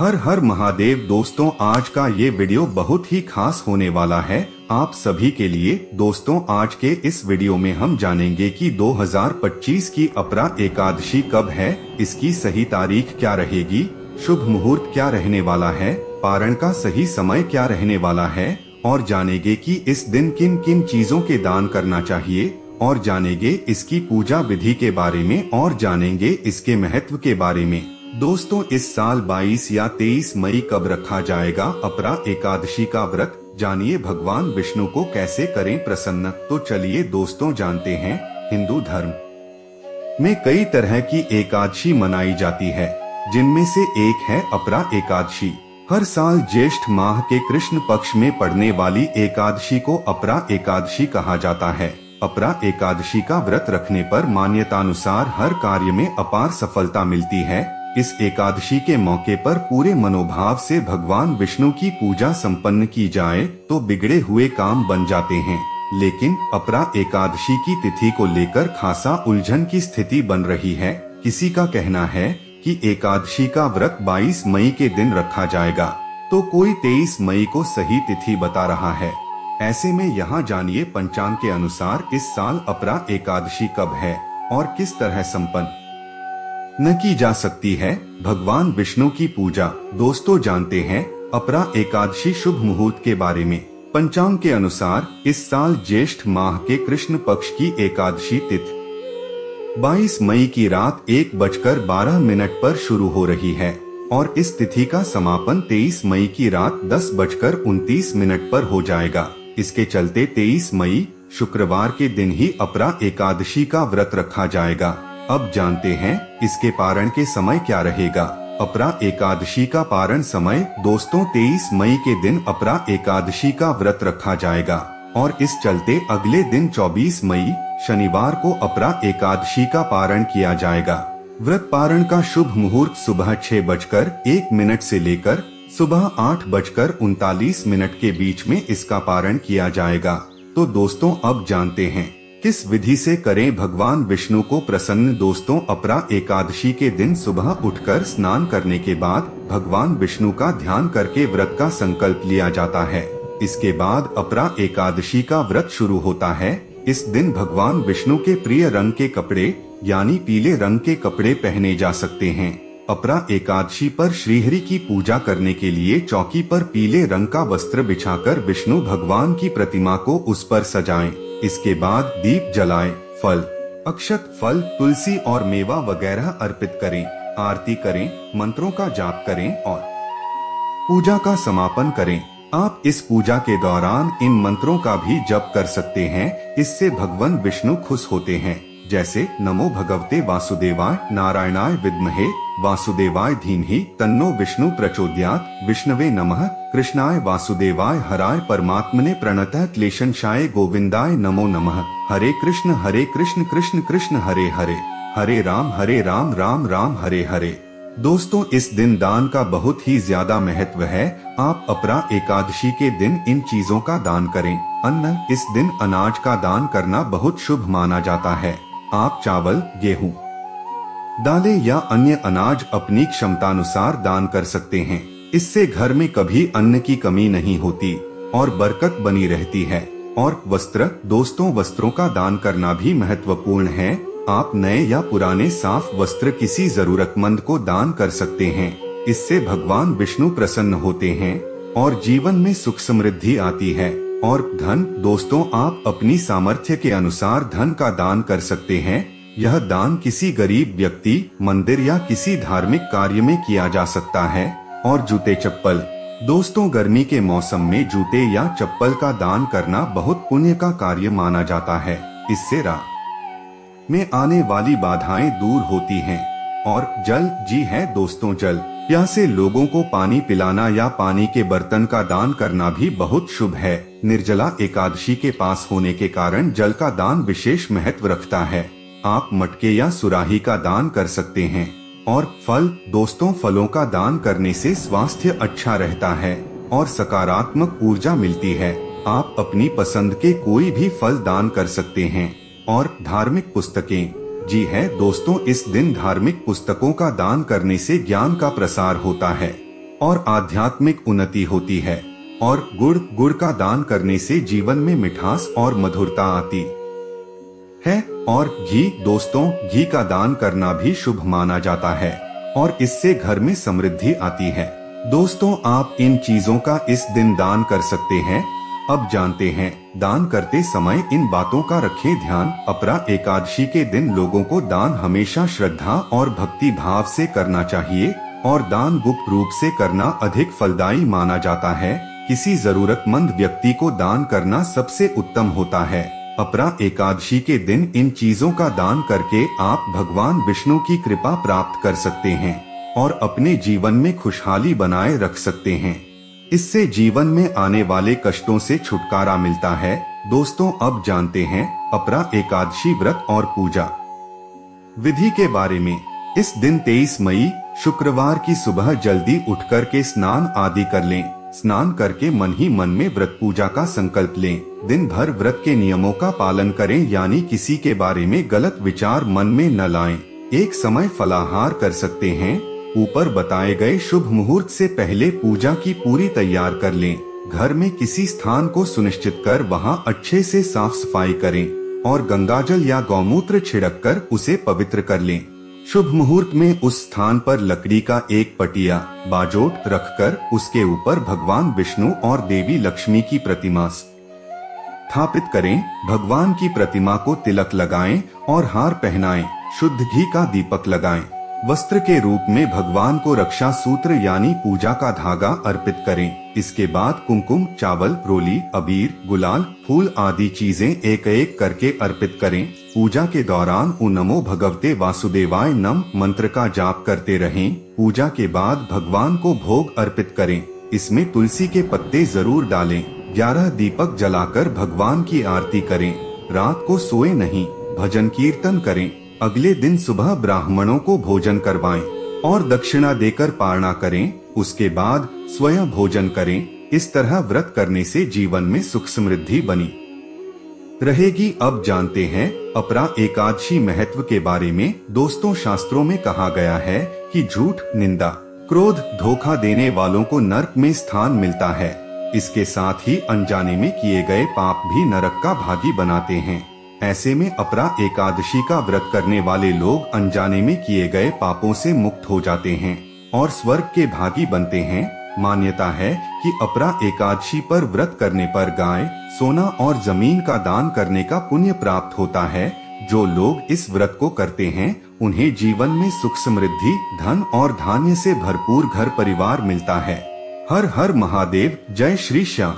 हर हर महादेव। दोस्तों, आज का ये वीडियो बहुत ही खास होने वाला है आप सभी के लिए। दोस्तों, आज के इस वीडियो में हम जानेंगे कि 2025 की अपरा एकादशी कब है, इसकी सही तारीख क्या रहेगी, शुभ मुहूर्त क्या रहने वाला है, पारण का सही समय क्या रहने वाला है, और जानेंगे कि इस दिन किन किन चीजों के दान करना चाहिए, और जानेंगे इसकी पूजा विधि के बारे में, और जानेंगे इसके महत्व के बारे में। दोस्तों, इस साल 22 या 23 मई कब रखा जाएगा अपरा एकादशी का व्रत, जानिए भगवान विष्णु को कैसे करें प्रसन्न। तो चलिए दोस्तों जानते हैं। हिंदू धर्म में कई तरह की एकादशी मनाई जाती है, जिनमें से एक है अपरा एकादशी। हर साल ज्येष्ठ माह के कृष्ण पक्ष में पड़ने वाली एकादशी को अपरा एकादशी कहा जाता है। अपरा एकादशी का व्रत रखने पर मान्यतानुसार हर कार्य में अपार सफलता मिलती है। इस एकादशी के मौके पर पूरे मनोभाव से भगवान विष्णु की पूजा संपन्न की जाए तो बिगड़े हुए काम बन जाते हैं। लेकिन अपरा एकादशी की तिथि को लेकर खासा उलझन की स्थिति बन रही है। किसी का कहना है कि एकादशी का व्रत 22 मई के दिन रखा जाएगा, तो कोई 23 मई को सही तिथि बता रहा है। ऐसे में यहाँ जानिए पंचांग के अनुसार इस साल अपरा एकादशी कब है और किस तरह संपन्न न की जा सकती है भगवान विष्णु की पूजा। दोस्तों, जानते हैं अपरा एकादशी शुभ मुहूर्त के बारे में। पंचांग के अनुसार इस साल ज्येष्ठ माह के कृष्ण पक्ष की एकादशी तिथि 22 मई की रात 1:12 पर शुरू हो रही है और इस तिथि का समापन 23 मई की रात 10:29 पर हो जाएगा। इसके चलते 23 मई शुक्रवार के दिन ही अपरा एकादशी का व्रत रखा जाएगा। अब जानते हैं इसके पारण के समय क्या रहेगा। अपरा एकादशी का पारण समय दोस्तों 23 मई के दिन अपरा एकादशी का व्रत रखा जाएगा और इस चलते अगले दिन 24 मई शनिवार को अपरा एकादशी का पारण किया जाएगा। व्रत पारण का शुभ मुहूर्त सुबह 6:01 से लेकर सुबह 8:39 के बीच में इसका पारण किया जाएगा। तो दोस्तों, अब जानते हैं किस विधि से करें भगवान विष्णु को प्रसन्न। दोस्तों, अपरा एकादशी के दिन सुबह उठकर स्नान करने के बाद भगवान विष्णु का ध्यान करके व्रत का संकल्प लिया जाता है। इसके बाद अपरा एकादशी का व्रत शुरू होता है। इस दिन भगवान विष्णु के प्रिय रंग के कपड़े यानी पीले रंग के कपड़े पहने जा सकते हैं। अपरा एकादशी पर श्रीहरि की पूजा करने के लिए चौकी पर पीले रंग का वस्त्र बिछाकर विष्णु भगवान की प्रतिमा को उस पर सजाएं। इसके बाद दीप जलाएं, फल, अक्षत, फल, तुलसी और मेवा वगैरह अर्पित करें, आरती करें, मंत्रों का जाप करें और पूजा का समापन करें। आप इस पूजा के दौरान इन मंत्रों का भी जप कर सकते हैं। इससे भगवान विष्णु खुश होते हैं, जैसे नमो भगवते वासुदेवाय, नारायणाय विद्महे वासुदेवाय धीमहि, तन्नो विष्णु प्रचोदयात्, विष्णवे नमः, कृष्णाय वासुदेवाय, हराय परमात्मने प्रणतः क्लेशनाशाय गोविंदाय नमो नमः। हरे कृष्ण कृष्ण कृष्ण हरे हरे, हरे राम राम राम हरे हरे। दोस्तों, इस दिन दान का बहुत ही ज्यादा महत्व है। आप अपरा एकादशी के दिन इन चीजों का दान करें। अन्न, इस दिन अनाज का दान करना बहुत शुभ माना जाता है। आप चावल, गेहूं, दालें या अन्य अनाज अपनी क्षमतानुसार दान कर सकते हैं। इससे घर में कभी अन्न की कमी नहीं होती और बरकत बनी रहती है। और वस्त्र, दोस्तों वस्त्रों का दान करना भी महत्वपूर्ण है। आप नए या पुराने साफ वस्त्र किसी जरूरतमंद को दान कर सकते हैं। इससे भगवान विष्णु प्रसन्न होते हैं और जीवन में सुख समृद्धि आती है। और धन, दोस्तों आप अपनी सामर्थ्य के अनुसार धन का दान कर सकते हैं। यह दान किसी गरीब व्यक्ति, मंदिर या किसी धार्मिक कार्य में किया जा सकता है। और जूते, चप्पल, दोस्तों गर्मी के मौसम में जूते या चप्पल का दान करना बहुत पुण्य का कार्य माना जाता है। इससे राह में आने वाली बाधाएं दूर होती हैं। और जल, जी है दोस्तों, जल, प्यासे लोगों को पानी पिलाना या पानी के बर्तन का दान करना भी बहुत शुभ है। निर्जला एकादशी के पास होने के कारण जल का दान विशेष महत्व रखता है। आप मटके या सुराही का दान कर सकते हैं। और फल, दोस्तों फलों का दान करने से स्वास्थ्य अच्छा रहता है और सकारात्मक ऊर्जा मिलती है। आप अपनी पसंद के कोई भी फल दान कर सकते हैं। और धार्मिक पुस्तकें, जी है दोस्तों, इस दिन धार्मिक पुस्तकों का दान करने से ज्ञान का प्रसार होता है। और आध्यात्मिक उन्नति होती है। और गुड़ का दान करने से जीवन में मिठास और मधुरता आती है। और घी, दोस्तों घी का दान करना भी शुभ माना जाता है और इससे घर में समृद्धि आती है। दोस्तों आप इन चीजों का इस दिन दान कर सकते हैं। अब जानते हैं दान करते समय इन बातों का रखें ध्यान। अपरा एकादशी के दिन लोगों को दान हमेशा श्रद्धा और भक्ति भाव से करना चाहिए और दान गुप्त रूप से करना अधिक फलदायी माना जाता है। किसी जरूरतमंद व्यक्ति को दान करना सबसे उत्तम होता है। अपरा एकादशी के दिन इन चीजों का दान करके आप भगवान विष्णु की कृपा प्राप्त कर सकते हैं और अपने जीवन में खुशहाली बनाए रख सकते हैं। इससे जीवन में आने वाले कष्टों से छुटकारा मिलता है। दोस्तों अब जानते हैं अपरा एकादशी व्रत और पूजा विधि के बारे में। इस दिन 23 मई शुक्रवार की सुबह जल्दी उठकर के स्नान आदि कर लें। स्नान करके मन ही मन में व्रत पूजा का संकल्प लें। दिन भर व्रत के नियमों का पालन करें, यानी किसी के बारे में गलत विचार मन में न लाएं। एक समय फलाहार कर सकते हैं। ऊपर बताए गए शुभ मुहूर्त से पहले पूजा की पूरी तैयार कर लें। घर में किसी स्थान को सुनिश्चित कर वहां अच्छे से साफ सफाई करें और गंगाजल या गौमूत्र छिड़क कर उसे पवित्र कर लें। शुभ मुहूर्त में उस स्थान पर लकड़ी का एक पटिया बाजोट रखकर उसके ऊपर भगवान विष्णु और देवी लक्ष्मी की प्रतिमा स्थापित करें। भगवान की प्रतिमा को तिलक लगाएं और हार पहनाएं। शुद्ध घी का दीपक लगाएं। वस्त्र के रूप में भगवान को रक्षा सूत्र यानी पूजा का धागा अर्पित करें। इसके बाद कुमकुम, चावल, रोली, अबीर, गुलाल, फूल आदि चीजें एक एक करके अर्पित करें। पूजा के दौरान ओम नमो भगवते वासुदेवाय नम मंत्र का जाप करते रहें। पूजा के बाद भगवान को भोग अर्पित करें। इसमें तुलसी के पत्ते जरूर डालें। 11 दीपक जलाकर भगवान की आरती करें। रात को सोए नहीं, भजन कीर्तन करें। अगले दिन सुबह ब्राह्मणों को भोजन करवाएं और दक्षिणा देकर पारणा करें। उसके बाद स्वयं भोजन करें। इस तरह व्रत करने से जीवन में सुख समृद्धि बनी रहेगी। अब जानते हैं अपरा एकादशी महत्व के बारे में। दोस्तों शास्त्रों में कहा गया है कि झूठ, निंदा, क्रोध, धोखा देने वालों को नरक में स्थान मिलता है। इसके साथ ही अनजाने में किए गए पाप भी नरक का भागी बनाते हैं। ऐसे में अपरा एकादशी का व्रत करने वाले लोग अनजाने में किए गए पापों से मुक्त हो जाते हैं और स्वर्ग के भागी बनते हैं। मान्यता है कि अपरा एकादशी पर व्रत करने पर गाय, सोना और जमीन का दान करने का पुण्य प्राप्त होता है। जो लोग इस व्रत को करते हैं उन्हें जीवन में सुख समृद्धि, धन और धान्य से भरपूर घर परिवार मिलता है। हर हर महादेव। जय श्री श्याम।